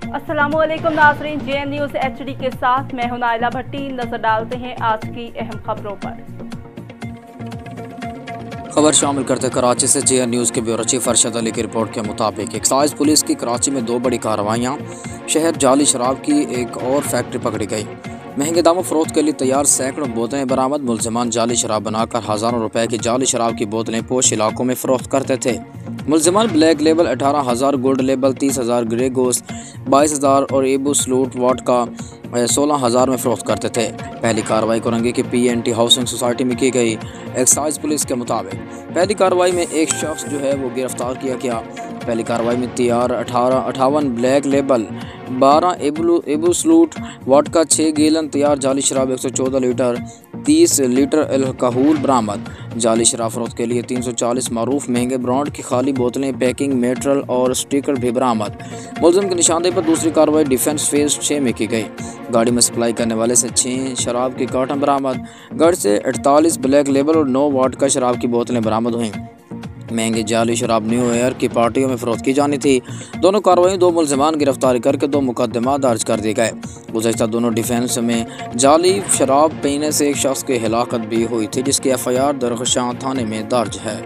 अस्सलामुअलैकुम नाज़रीन, JN news HD के साथ मैं हूं नाइला भट्टी। नजर डालते हैं आज की अहम खबरों पर। खबर शामिल करते कराची से JN न्यूज़ के ब्यूरो चीफ अरशद अली की रिपोर्ट के मुताबिक एक्साइज पुलिस की कराची में दो बड़ी कार्रवाइयाँ। शहर जाली शराब की एक और फैक्ट्री पकड़ी गई। महंगे दामों फरोख्त के लिए तैयार सैकड़ों बोतलें बरामद। मुलजिमान जाली शराब बनाकर हज़ारों रुपए की जाली शराब की बोतलें पोश इलाकों में फरोख्त करते थे। मुलजिमान Black Label 18,000, Gold Label 30,000, Grey Goose 22,000 और एबू स्लूट वोडका 16,000 में फरोख्त करते थे। पहली कार्रवाई कोरंगी की PNT हाउसिंग सोसाइटी में की गई। एक्साइज पुलिस के मुताबिक पहली कार्रवाई में एक शख्स जो है वो गिरफ्तार किया गया। पहली कार्रवाई में तैयार 58 Black Label, 12 Absolut vodka, 6 gallon तैयार जाली शराब, 114 लीटर 30 लीटर अल्कोहल बरामद। जाली शराब फरोख्त के लिए 340 मारूफ महंगे ब्रांड की खाली बोतलें, पैकिंग मेटेरियल और स्टिकर भी बरामद। मुलजिम की निशानदेही पर दूसरी कार्रवाई डिफेंस फेज 6 में की गई। गाड़ी में सप्लाई करने वाले से 6 शराब की कार्टन बरामद। गाड़ी से 48 ब्लैक लेबल और 9 वोडका शराब की बोतलें बरामद हुईं। महंगी जाली शराब न्यू ईयर की पार्टियों में फरोख्त की जानी थी। दोनों कार्रवाई 2 मुलजिमान गिरफ्तार करके 2 मुकदमा दर्ज कर दिए गए। गुज़श्ता दोनों डिफेंस में जाली शराब पीने से एक शख्स की हिलाकत भी हुई थी, जिसकी FIR दरख्शां थाने में दर्ज है।